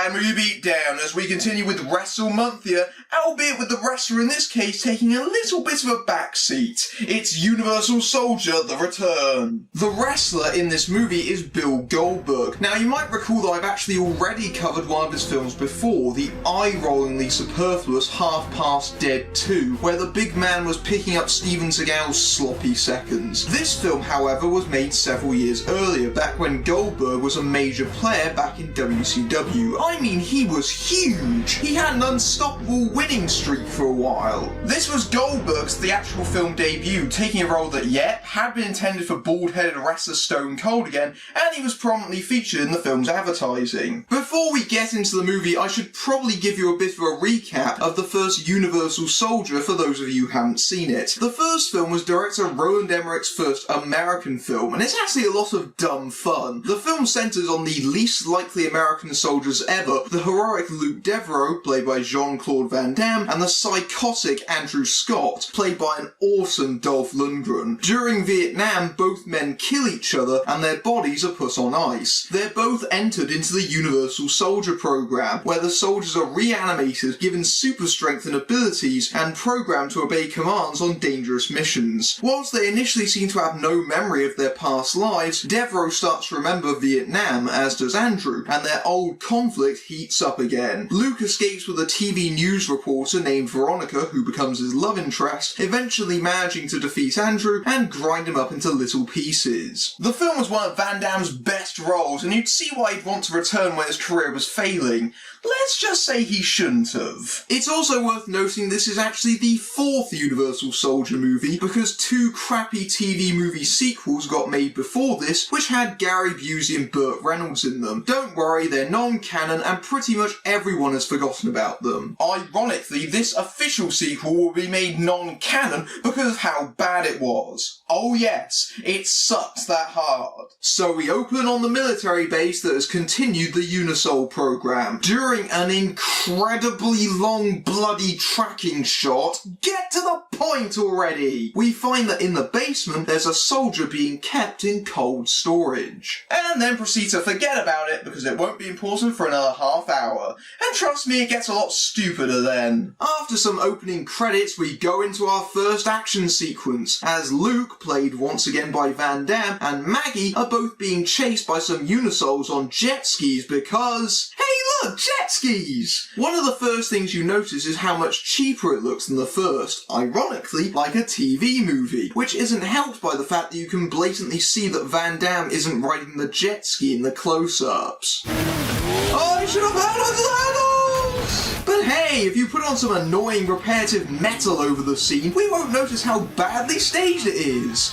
Bad Movie Beatdown as we continue with Wrestlemonthia, albeit with the wrestler in this case taking a little bit of a backseat. It's Universal Soldier: The Return. The wrestler in this movie is Bill Goldberg. Now you might recall that I've actually already covered one of his films before, the eye-rollingly superfluous Half Past Dead 2, where the big man was picking up Steven Seagal's sloppy seconds. This film, however, was made several years earlier, back when Goldberg was a major player back in WCW. I mean, he was huge! He had an unstoppable winning streak for a while. This was Goldberg's theatrical film debut, taking a role that, yep, had been intended for bald-headed wrestler Stone Cold again, and he was prominently featured in the film's advertising. Before we get into the movie, I should probably give you a bit of a recap of the first Universal Soldier for those of you who haven't seen it. The first film was director Roland Emmerich's first American film, and it's actually a lot of dumb fun. The film centres on the least likely American soldiers ever, the heroic Luke Devereaux, played by Jean-Claude Van Damme, and the psychotic Andrew Scott, played by an awesome Dolph Lundgren. During Vietnam, both men kill each other and their bodies are put on ice. They're both entered into the Universal Soldier program, where the soldiers are reanimated, given super strength and abilities, and programmed to obey commands on dangerous missions. Whilst they initially seem to have no memory of their past lives, Devereaux starts to remember Vietnam, as does Andrew, and their old conflict heats up again. Luke escapes with a TV news reporter named Veronica, who becomes his love interest, eventually managing to defeat Andrew and grind him up into little pieces. The film was one of Van Damme's best roles, and you'd see why he'd want to return when his career was failing. Let's just say he shouldn't have. It's also worth noting this is actually the fourth Universal Soldier movie, because two crappy TV movie sequels got made before this, which had Gary Busey and Burt Reynolds in them. Don't worry, they're non-canon and pretty much everyone has forgotten about them. Ironically, this official sequel will be made non-canon because of how bad it was. Oh yes, it sucks that hard. So we open on the military base that has continued the Unisol program. During an incredibly long bloody tracking shot, get to the point already! We find that in the basement there's a soldier being kept in cold storage. And then proceed to forget about it because it won't be important for another half hour. And trust me, it gets a lot stupider then. After some opening credits, we go into our first action sequence, as Luke, played once again by Van Damme, and Maggie are both being chased by some Unisols on jet skis because, hey look, jet skis! One of the first things you notice is how much cheaper it looks than the first, ironically like a TV movie, which isn't helped by the fact that you can blatantly see that Van Damme isn't riding the jet ski in the close-ups. I should have had handles! But hey, if you put on some annoying repetitive metal over the scene, we won't notice how badly staged it is.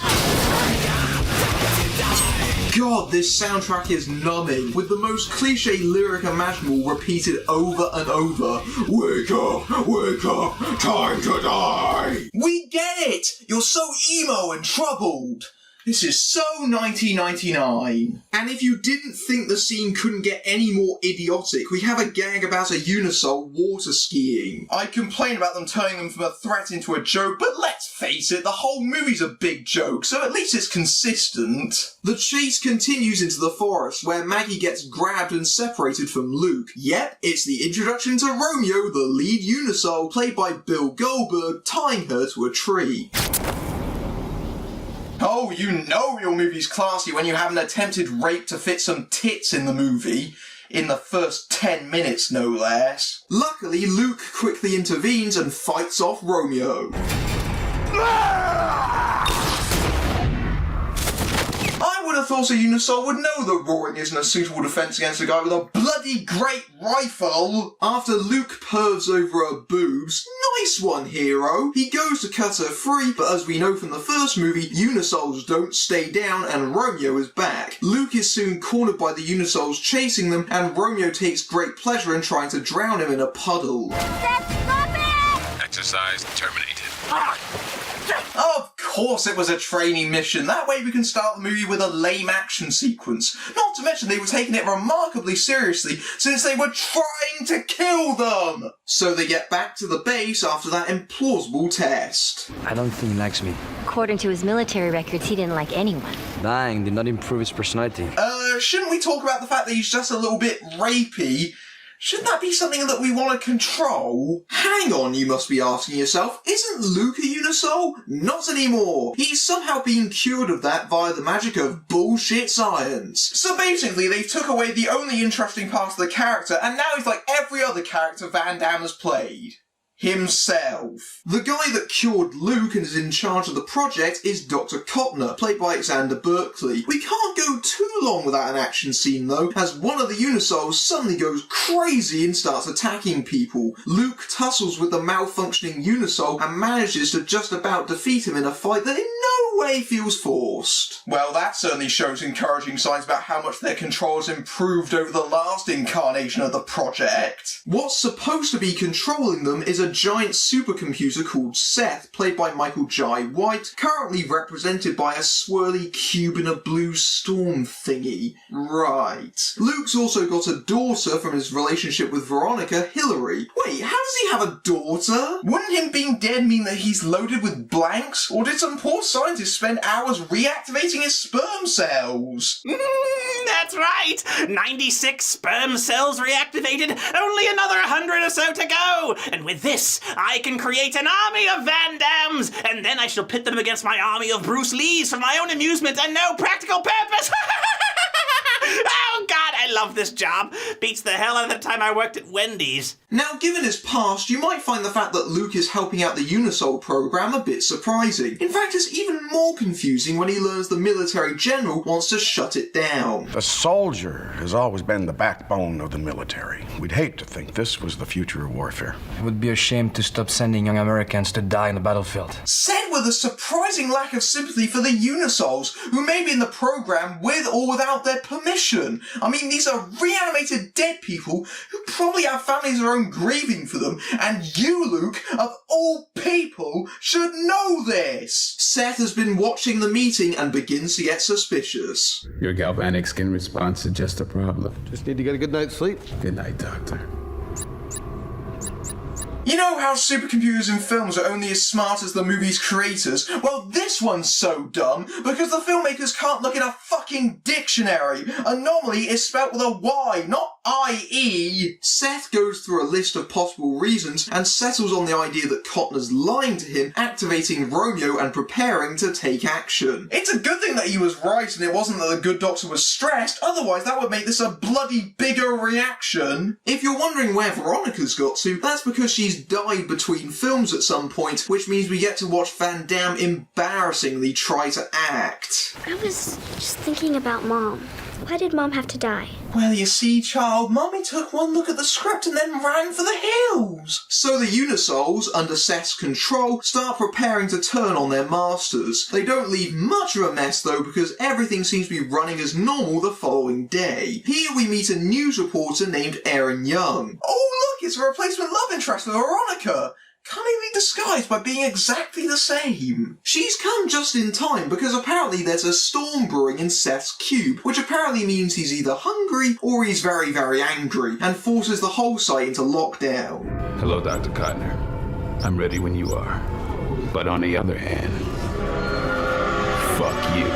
God, this soundtrack is numbing, with the most cliche lyric imaginable repeated over and over. Wake up, time to die! We get it! You're so emo and troubled! This is so 1999. And if you didn't think the scene couldn't get any more idiotic, we have a gag about a Unisol water skiing. I complain about them turning them from a threat into a joke, but let's face it, the whole movie's a big joke, so at least it's consistent. The chase continues into the forest, where Maggie gets grabbed and separated from Luke. Yep, it's the introduction to Romeo, the lead Unisol, played by Bill Goldberg, tying her to a tree. Oh, you know your movie's classy when you have an attempted rape to fit some tits in the movie. In the first 10 minutes, no less. Luckily, Luke quickly intervenes and fights off Romeo. I would have thought a Unisol would know that roaring isn't a suitable defence against a guy with a bloody great rifle. After Luke pervs over her boobs, nice one, hero. He goes to cut her free, but as we know from the first movie, Unisols don't stay down and Romeo is back. Luke is soon cornered by the Unisols chasing them, and Romeo takes great pleasure in trying to drown him in a puddle. Stop it! Exercise terminated. Of course it was a training mission. That way we can start the movie with a lame action sequence. Not to mention they were taking it remarkably seriously since they were trying to kill them. So they get back to the base after that implausible test. I don't think he likes me. According to his military records, he didn't like anyone. Dying did not improve his personality. Shouldn't we talk about the fact that he's just a little bit rapey? Shouldn't that be something that we want to control? Hang on, you must be asking yourself, isn't Luke a Unisoul? Not anymore. He's somehow been cured of that via the magic of bullshit science. So basically, they took away the only interesting part of the character, and now he's like every other character Van Damme has played. Himself. The guy that cured Luke and is in charge of the project is Dr. Kottner, played by Alexander Berkeley. We can't go too long without an action scene though, as one of the Unisouls suddenly goes crazy and starts attacking people. Luke tussles with the malfunctioning Unisoul and manages to just about defeat him in a fight that in no way feels forced. Well, that certainly shows encouraging signs about how much their control has improved over the last incarnation of the project. What's supposed to be controlling them is a giant supercomputer called Seth, played by Michael Jai White, currently represented by a swirly cube in a blue storm thingy. Right. Luke's also got a daughter from his relationship with Veronica, Hillary. Wait, how does he have a daughter? Wouldn't him being dead mean that he's loaded with blanks? Or did some poor scientist spend hours reactivating his sperm cells? That's right! 96 sperm cells reactivated, only another 100 or so to go! And with this, I can create an army of Van Dammes, and then I shall pit them against my army of Bruce Lees for my own amusement and no practical purpose! Oh God, I love this job. Beats the hell out of the time I worked at Wendy's. Now, given his past, you might find the fact that Luke is helping out the Unisoul program a bit surprising. In fact, it's even more confusing when he learns the military general wants to shut it down. The soldier has always been the backbone of the military. We'd hate to think this was the future of warfare. It would be a shame to stop sending young Americans to die on the battlefield. Said with a surprising lack of sympathy for the Unisouls, who may be in the program with or without their permission. I mean, these are reanimated dead people who probably have families of their own grieving for them, and you, Luke, of all people, should know this. Seth has been watching the meeting and begins to get suspicious. Your galvanic skin response is just a problem. Just need to get a good night's sleep. Good night, Doctor. You know how supercomputers in films are only as smart as the movie's creators? Well, this one's so dumb because the filmmakers can't look in a fucking dictionary. Anomaly is spelt with a Y, not I-E. Seth goes through a list of possible reasons and settles on the idea that Kottner's lying to him, activating Romeo and preparing to take action. It's a good thing that he was right and it wasn't that the good doctor was stressed, otherwise that would make this a bloody bigger reaction. If you're wondering where Veronica's got to, that's because she's died between films at some point, which means we get to watch Van Damme embarrassingly try to act. I was just thinking about Mom. Why did Mom have to die? Well, you see, child, Mommy took one look at the script and then ran for the hills. So the Unisouls, under Seth's control, start preparing to turn on their masters. They don't leave much of a mess though, because everything seems to be running as normal the following day. Here we meet a news reporter named Aaron Young. Oh look, it's a replacement love interest for Veronica. Cunningly disguised by being exactly the same. She's come just in time because apparently there's a storm brewing in Seth's cube, which apparently means he's either hungry or he's very, very angry, and forces the whole site into lockdown. Hello, Dr. Kottner. I'm ready when you are. But on the other hand, fuck you.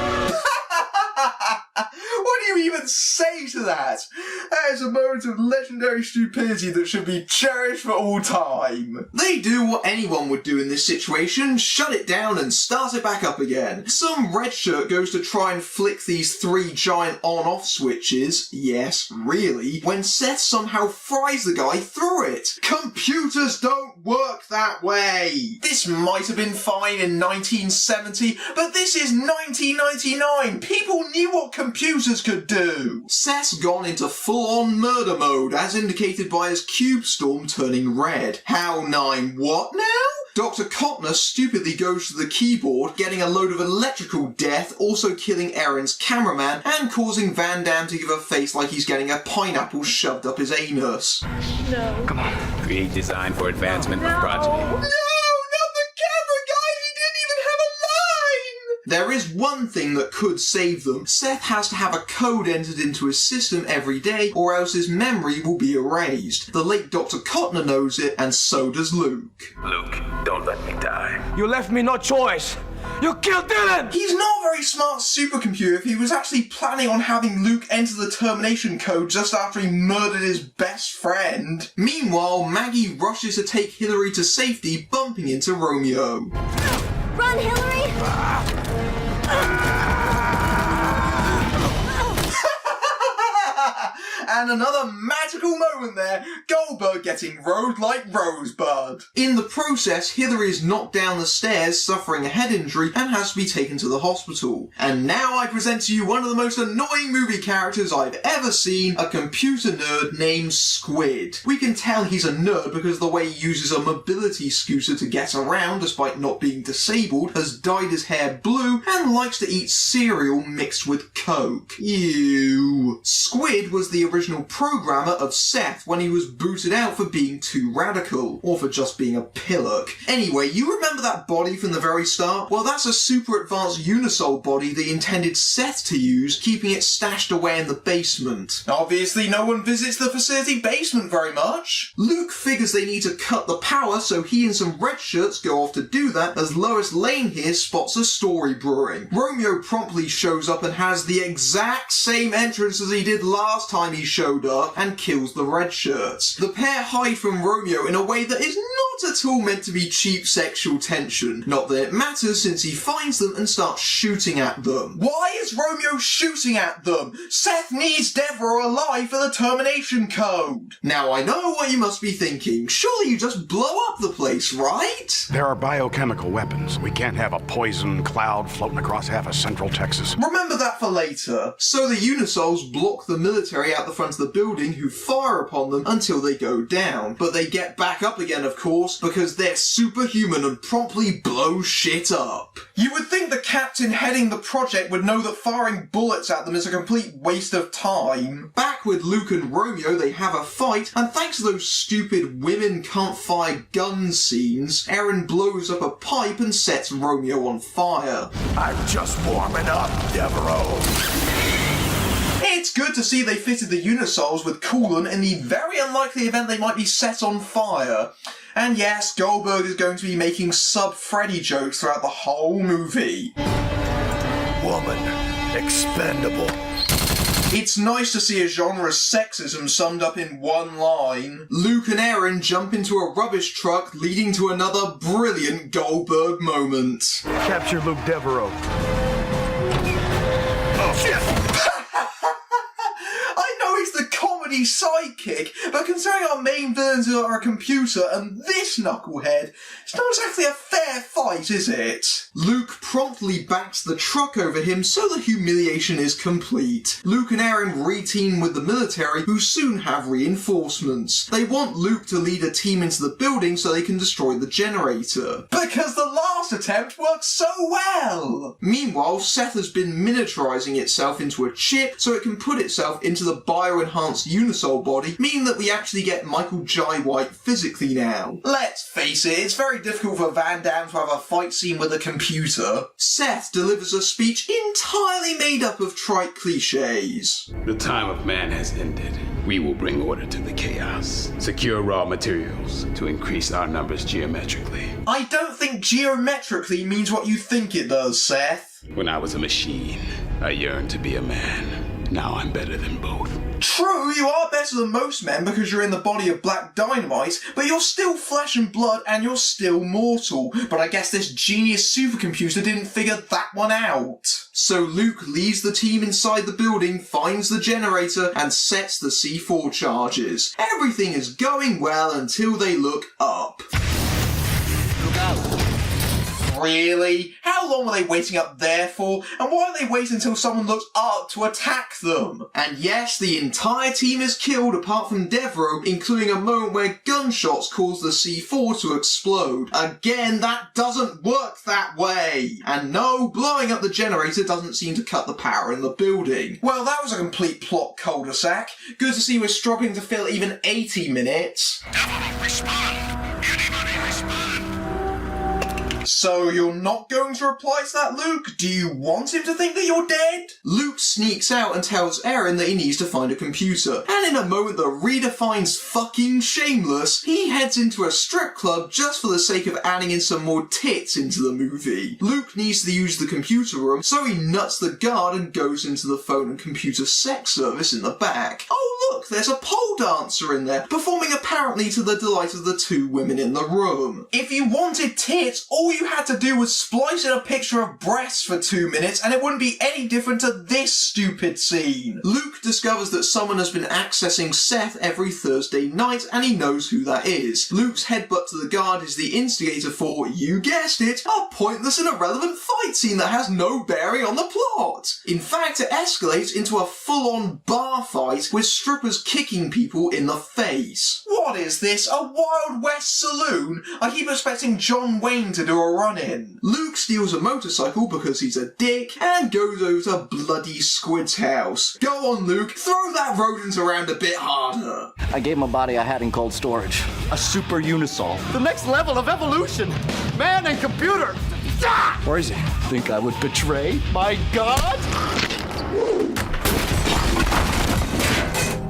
What do you even say to that? That is a moment of legendary stupidity that should be cherished for all time. They do what anyone would do in this situation, shut it down and start it back up again. Some red shirt goes to try and flick these 3 giant on-off switches, yes, really, when Seth somehow fries the guy through it. Computers don't work that way. This might have been fine in 1970, but this is 1999. People knew what computers could do. Seth's gone into full-on murder mode, as indicated by his cube storm turning red. How 9 what now? Dr. Kottner stupidly goes to the keyboard, getting a load of electrical death, also killing Aaron's cameraman, and causing Van Damme to give a face like he's getting a pineapple shoved up his anus. No. Come on. Create design for advancement of progeny. No! There is one thing that could save them. Seth has to have a code entered into his system every day, or else his memory will be erased. The late Dr. Kottner knows it, and so does Luke. Luke, don't let me die. You left me no choice. You killed Dylan! He's not a very smart supercomputer if he was actually planning on having Luke enter the termination code just after he murdered his best friend. Meanwhile, Maggie rushes to take Hillary to safety, bumping into Romeo. Run, Hillary! And another magical moment there, Goldberg getting rode like Rosebud. In the process, Hillary is knocked down the stairs, suffering a head injury, and has to be taken to the hospital. And now I present to you one of the most annoying movie characters I've ever seen, a computer nerd named Squid. We can tell he's a nerd because of the way he uses a mobility scooter to get around despite not being disabled, has dyed his hair blue, and likes to eat cereal mixed with Coke. Ew. Squid was the original programmer of Seth when he was booted out for being too radical, or for just being a pillock. Anyway, you remember that body from the very start? Well, that's a super advanced Unisol body they intended Seth to use, keeping it stashed away in the basement. Obviously, no one visits the facility basement very much. Luke figures they need to cut the power, so he and some red shirts go off to do that, as Lois Lane here spots a story brewing. Romeo promptly shows up and has the exact same entrance as he did last time he showed up, and kills the red shirts. The pair hide from Romeo in a way that is not at all meant to be cheap sexual tension. Not that it matters, since he finds them and starts shooting at them. Why is Romeo shooting at them? Seth needs Deborah alive for the termination code. Now I know what you must be thinking. Surely you just blow up the place, right? There are biochemical weapons. We can't have a poison cloud floating across half of central Texas. Remember that for later. So the Unisols block the military out the front of the building, who fire upon them until they go down. But they get back up again, of course, because they're superhuman and promptly blow shit up. You would think the captain heading the project would know that firing bullets at them is a complete waste of time. Back with Luke and Romeo, they have a fight, and thanks to those stupid women can't fire guns scenes, Erin blows up a pipe and sets Romeo on fire. I'm just warming up, Devereaux. It's good to see they fitted the Unisols with coolant in the very unlikely event they might be set on fire. And yes, Goldberg is going to be making sub-Freddy jokes throughout the whole movie. Woman, expendable. It's nice to see a genre of sexism summed up in one line. Luke and Erin jump into a rubbish truck, leading to another brilliant Goldberg moment. Capture Luke Devereaux. Oh, shit! Comedy sidekick, but considering our main villains are a computer and this knucklehead, it's not exactly a fair fight, is it? Luke promptly backs the truck over him, so the humiliation is complete. Luke and Erin re-team with the military, who soon have reinforcements. They want Luke to lead a team into the building so they can destroy the generator. Because the last attempt worked so well! Meanwhile, Seth has been miniaturizing itself into a chip so it can put itself into the bio-enhanced Unisol body, meaning that we actually get Michael Jai White physically now. Let's face it, it's very difficult for Van Damme to have a fight scene with a computer. Seth delivers a speech entirely made up of trite cliches. The time of man has ended. We will bring order to the chaos. Secure raw materials to increase our numbers geometrically. I don't think geometrically means what you think it does, Seth. When I was a machine, I yearned to be a man. Now I'm better than both. True, you are better than most men because you're in the body of Black Dynamite, but you're still flesh and blood and you're still mortal. But I guess this genius supercomputer didn't figure that one out. So Luke leaves the team inside the building, finds the generator, and sets the C4 charges. Everything is going well until they look up. Look out! Really? How long were they waiting up there for? And why don't they wait until someone looks up to attack them? And yes, the entire team is killed apart from Devereaux, including a moment where gunshots cause the C4 to explode. Again, that doesn't work that way. And no, blowing up the generator doesn't seem to cut the power in the building. Well, that was a complete plot cul-de-sac. Good to see we're struggling to fill even 80 minutes. Devereaux, respond! Anybody respond? So you're not going to reply to that, Luke? Do you want him to think that you're dead? Luke sneaks out and tells Aaron that he needs to find a computer, and in a moment that redefines fucking shameless, he heads into a strip club just for the sake of adding in some more tits into the movie. Luke needs to use the computer room, so he nuts the guard and goes into the phone and computer sex service in the back. Oh look, there's a pole dancer in there, performing apparently to the delight of the two women in the room. If you wanted tits, all you had to do was splice in a picture of breasts for 2 minutes and it wouldn't be any different to this stupid scene. Luke discovers that someone has been accessing Seth every Thursday night and he knows who that is. Luke's headbutt to the guard is the instigator for, you guessed it, a pointless and irrelevant fight scene that has no bearing on the plot. In fact, it escalates into a full-on bar fight with strippers kicking people in the face. What is this, a Wild West saloon? I keep expecting John Wayne to do a run-in. Luke steals a motorcycle because he's a dick and goes over to Bloody Squid's house. Go on, Luke, throw that rodent around a bit harder. I gave him a body I had in cold storage. A super unisol. The next level of evolution. Man and computer. Ah! Where is he? Think I would betray my god?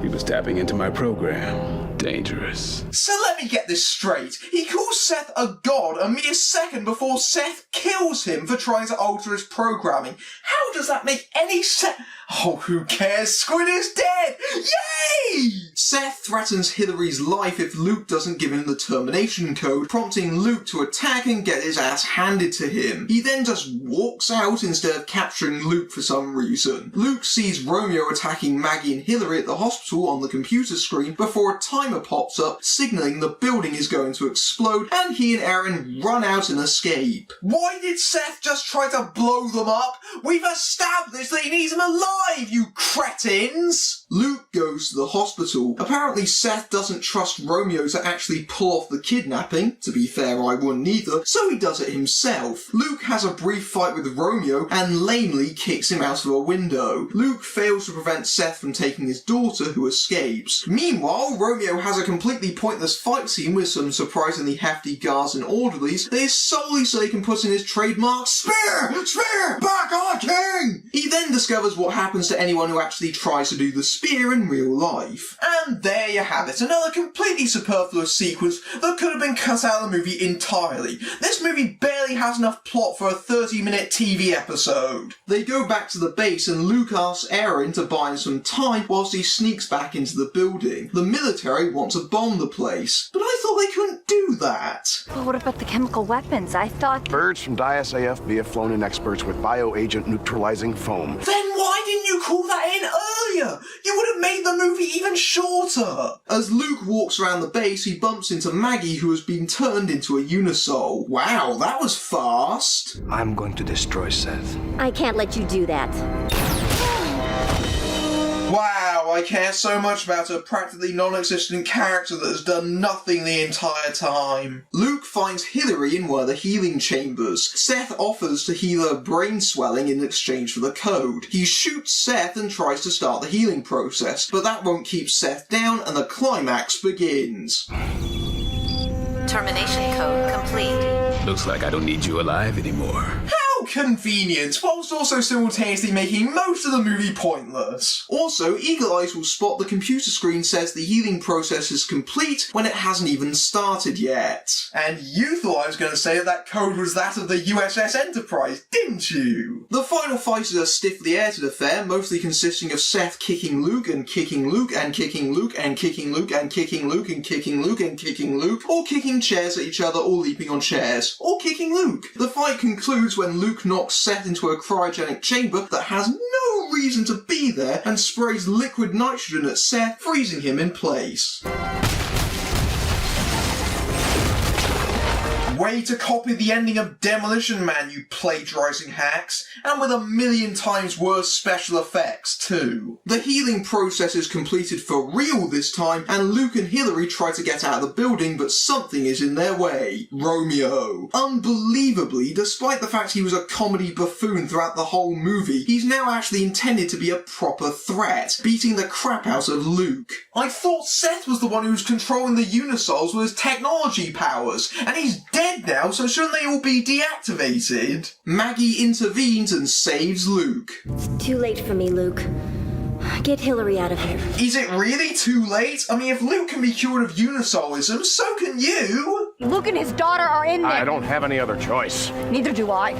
He was tapping into my program. Dangerous. So let me get this straight. He calls Seth a god a mere second before Seth kills him for trying to alter his programming. How does that make any sense? Oh, who cares? Squid is dead! Yay! Seth threatens Hillary's life if Luke doesn't give him the termination code, prompting Luke to attack and get his ass handed to him. He then just walks out instead of capturing Luke for some reason. Luke sees Romeo attacking Maggie and Hillary at the hospital on the computer screen before a timer pops up, signaling the building is going to explode, and he and Aaron run out and escape. Why did Seth just try to blow them up? We've established that he needs them alive, you cretins! Luke goes to the hospital. Apparently Seth doesn't trust Romeo to actually pull off the kidnapping. To be fair, I wouldn't either, so he does it himself. Luke has a brief fight with Romeo and lamely kicks him out of a window. Luke fails to prevent Seth from taking his daughter, who escapes. Meanwhile, Romeo has a completely pointless fight scene with some surprisingly hefty guards and orderlies that is solely so he can put in his trademark Spear! Spear! Back on King! He then discovers what happens to anyone who actually tries to do the spear in real life. And there you have it, another completely superfluous sequence that could have been cut out of the movie entirely. This movie barely has enough plot for a 30-minute TV episode. They go back to the base and Luke asks Aaron to buy him some time whilst he sneaks back into the building. The military want to bomb the place, but I thought they couldn't do that. But what about the chemical weapons? I thought... Birds from DISAF via flown-in experts with bioagent neutralizing foam. Then why didn't you call that in earlier? You would have made the movie even shorter. As Luke walks around the base, he bumps into Maggie, who has been turned into a unisol. Wow, that was fast. I'm going to destroy Seth. I can't let you do that. Wow, I care so much about a practically non-existent character that has done nothing the entire time. Luke finds Hillary in one of the healing chambers. Seth offers to heal her brain swelling in exchange for the code. He shoots Seth and tries to start the healing process, but that won't keep Seth down and the climax begins. Termination code complete. Looks like I don't need you alive anymore. How convenient, whilst also simultaneously making most of the movie pointless. Also, Eagle Eyes will spot the computer screen says the healing process is complete when it hasn't even started yet. And you thought I was going to say that code was that of the USS Enterprise, didn't you? The final fight is a stiffly edited affair, mostly consisting of Seth kicking Luke and kicking Luke and kicking Luke and kicking Luke and kicking Luke and kicking Luke and kicking Luke, or kicking chairs at each other or leaping on chairs, or kicking Luke. The fight concludes when Luke knocks Seth into a cryogenic chamber that has no reason to be there and sprays liquid nitrogen at Seth, freezing him in place. Way to copy the ending of Demolition Man, you plagiarizing hacks, and with 1,000,000 times worse special effects too. The healing process is completed for real this time, and Luke and Hillary try to get out of the building, but something is in their way. Romeo. Unbelievably, despite the fact he was a comedy buffoon throughout the whole movie, he's now actually intended to be a proper threat, beating the crap out of Luke. I thought Seth was the one who was controlling the Unisols with his technology powers, and he's dead dead now, so shouldn't they all be deactivated? Maggie intervenes and saves Luke. Too late for me, Luke. Get Hillary out of here. Is it really too late? I mean, if Luke can be cured of unisolism, so can you! Luke and his daughter are in there. I don't have any other choice. Neither do I.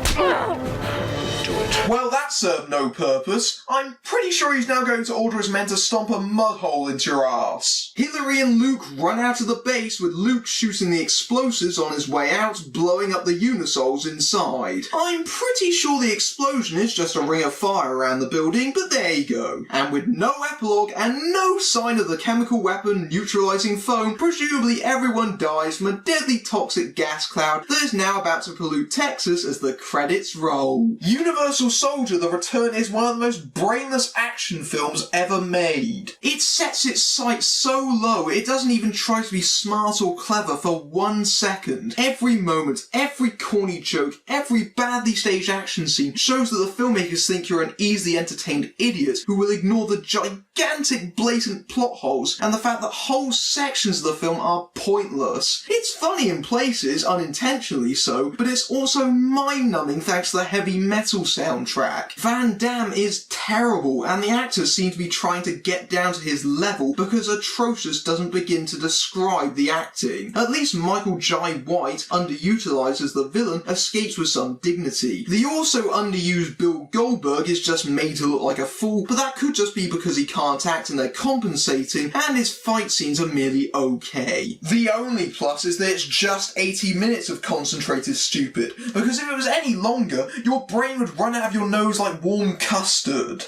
Do it. Well, that served no purpose. I'm pretty sure he's now going to order his men to stomp a mud hole into your ass. Hillary and Luke run out of the base with Luke shooting the explosives on his way out, blowing up the unisols inside. I'm pretty sure the explosion is just a ring of fire around the building, but there you go. And with no epilogue and no sign of the chemical weapon neutralizing foam, presumably everyone dies from a deadly toxic gas cloud that is now about to pollute Texas as the credits roll. Universal Soldier: The Return is one of the most brainless action films ever made. It sets its sights so low it doesn't even try to be smart or clever for 1 second. Every moment, every corny joke, every badly staged action scene shows that the filmmakers think you're an easily entertained idiot who will ignore the gigantic blatant plot holes and the fact that whole sections of the film are pointless. It's funny in places, unintentionally so, but it's also mind-numbing thanks to the heavy metal soundtrack. Van Damme is terrible, and the actors seem to be trying to get down to his level because atrocious doesn't begin to describe the acting. At least Michael Jai White, underutilised as the villain, escapes with some dignity. The also underused Bill Goldberg is just made to look like a fool, but that could just be because he can't act and they're compensating, and his fight scenes are merely okay. The only plus is that it's just 80 minutes of concentrated stupid, because if it was any longer, your brain would run out of your nose like warm custard.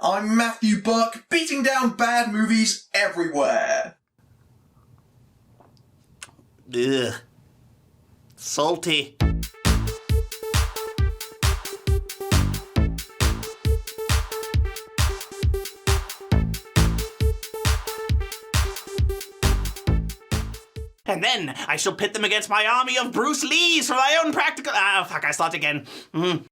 I'm Matthew Buck, beating down bad movies everywhere. Ugh. Salty. And then I shall pit them against my army of Bruce Lees for my own practical... fuck, I start again.